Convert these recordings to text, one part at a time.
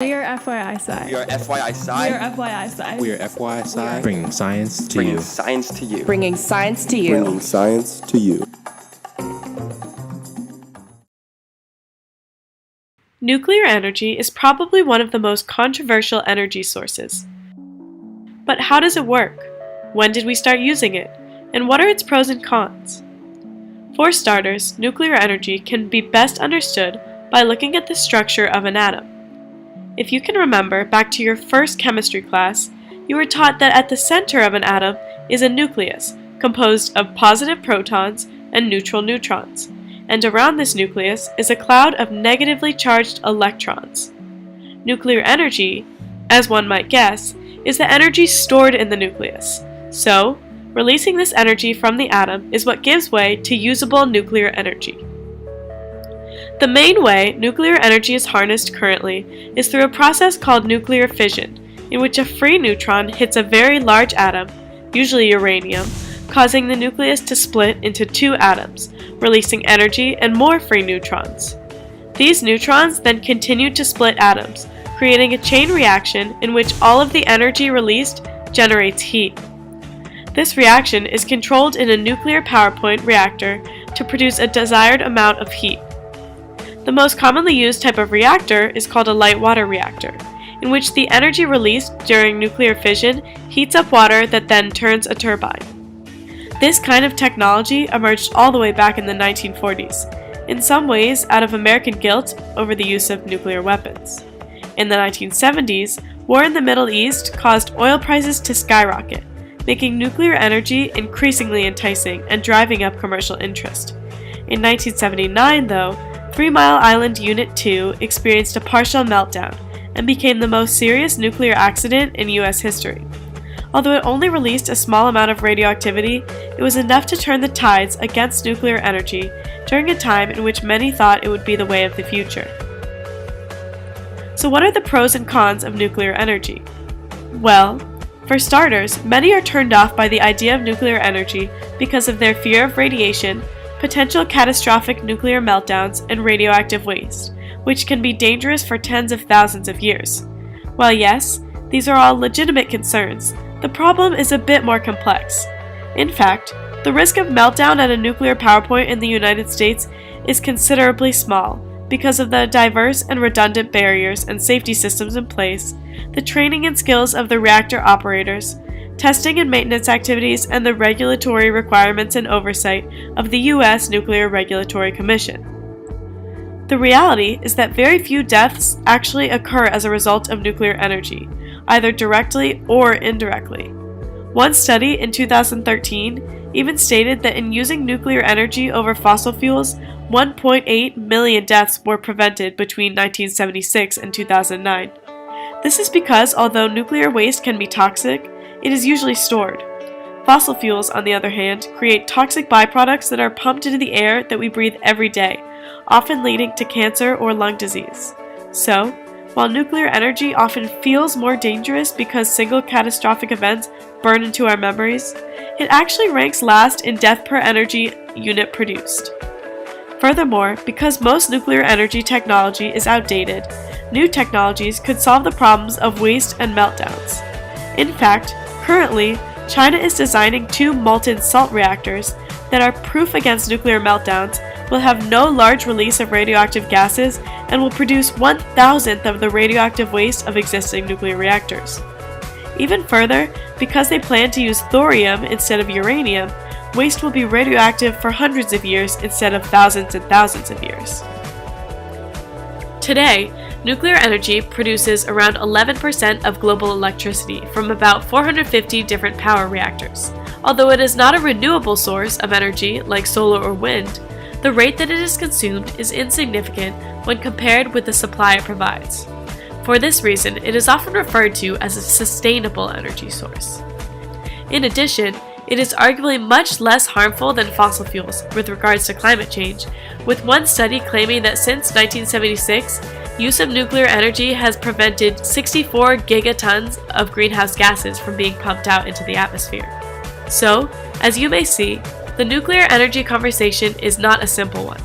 We are FYI Sci. We are FYI Sci. We are FYI Sci. We are FYI Sci. Bringing science to you. Science to you. Bringing science to you. Bringing science to you. Nuclear energy is probably one of the most controversial energy sources. But how does it work? When did we start using it? And what are its pros and cons? For starters, nuclear energy can be best understood by looking at the structure of an atom. If you can remember back to your first chemistry class, you were taught that at the center of an atom is a nucleus composed of positive protons and neutral neutrons, and around this nucleus is a cloud of negatively charged electrons. Nuclear energy, as one might guess, is the energy stored in the nucleus. So, releasing this energy from the atom is what gives way to usable nuclear energy. The main way nuclear energy is harnessed currently is through a process called nuclear fission, in which a free neutron hits a very large atom, usually uranium, causing the nucleus to split into two atoms, releasing energy and more free neutrons. These neutrons then continue to split atoms, creating a chain reaction in which all of the energy released generates heat. This reaction is controlled in a nuclear power plant reactor to produce a desired amount of heat. The most commonly used type of reactor is called a light water reactor, in which the energy released during nuclear fission heats up water that then turns a turbine. This kind of technology emerged all the way back in the 1940s, in some ways out of American guilt over the use of nuclear weapons. In the 1970s, war in the Middle East caused oil prices to skyrocket, making nuclear energy increasingly enticing and driving up commercial interest. In 1979, though, 3 Mile Island Unit 2 experienced a partial meltdown and became the most serious nuclear accident in U.S. history. Although it only released a small amount of radioactivity, it was enough to turn the tides against nuclear energy during a time in which many thought it would be the way of the future. So what are the pros and cons of nuclear energy? Well, for starters, many are turned off by the idea of nuclear energy because of their fear of radiation, potential catastrophic nuclear meltdowns, and radioactive waste, which can be dangerous for tens of thousands of years. While yes, these are all legitimate concerns, the problem is a bit more complex. In fact, the risk of meltdown at a nuclear power plant in the United States is considerably small because of the diverse and redundant barriers and safety systems in place, the training and skills of the reactor operators, testing and maintenance activities, and the regulatory requirements and oversight of the U.S. Nuclear Regulatory Commission. The reality is that very few deaths actually occur as a result of nuclear energy, either directly or indirectly. One study in 2013 even stated that in using nuclear energy over fossil fuels, 1.8 million deaths were prevented between 1976 and 2009. This is because although nuclear waste can be toxic, it is usually stored. Fossil fuels, on the other hand, create toxic byproducts that are pumped into the air that we breathe every day, often leading to cancer or lung disease. So, while nuclear energy often feels more dangerous because single catastrophic events burn into our memories, it actually ranks last in death per energy unit produced. Furthermore, because most nuclear energy technology is outdated, new technologies could solve the problems of waste and meltdowns. In fact, currently, China is designing 2 molten salt reactors that are proof against nuclear meltdowns, will have no large release of radioactive gases, and will produce 1,000th of the radioactive waste of existing nuclear reactors. Even further, because they plan to use thorium instead of uranium, waste will be radioactive for hundreds of years instead of thousands and thousands of years. Today, nuclear energy produces around 11% of global electricity from about 450 different power reactors. Although it is not a renewable source of energy like solar or wind, the rate that it is consumed is insignificant when compared with the supply it provides. For this reason, it is often referred to as a sustainable energy source. In addition, it is arguably much less harmful than fossil fuels with regards to climate change, with one study claiming that since 1976, use of nuclear energy has prevented 64 gigatons of greenhouse gases from being pumped out into the atmosphere. So, as you may see, the nuclear energy conversation is not a simple one.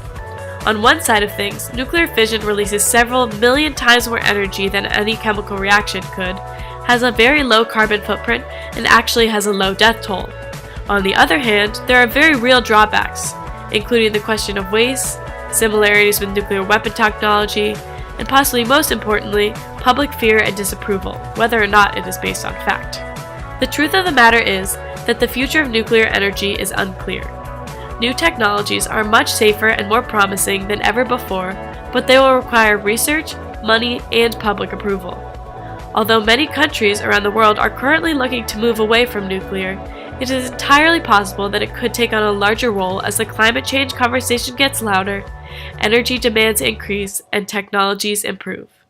On one side of things, nuclear fission releases several million times more energy than any chemical reaction could, has a very low carbon footprint, and actually has a low death toll. On the other hand, there are very real drawbacks, including the question of waste, similarities with nuclear weapon technology, and possibly most importantly, public fear and disapproval, whether or not it is based on fact. The truth of the matter is that the future of nuclear energy is unclear. New technologies are much safer and more promising than ever before, but they will require research, money, and public approval. Although many countries around the world are currently looking to move away from nuclear, it is entirely possible that it could take on a larger role as the climate change conversation gets louder, energy demands increase, and technologies improve.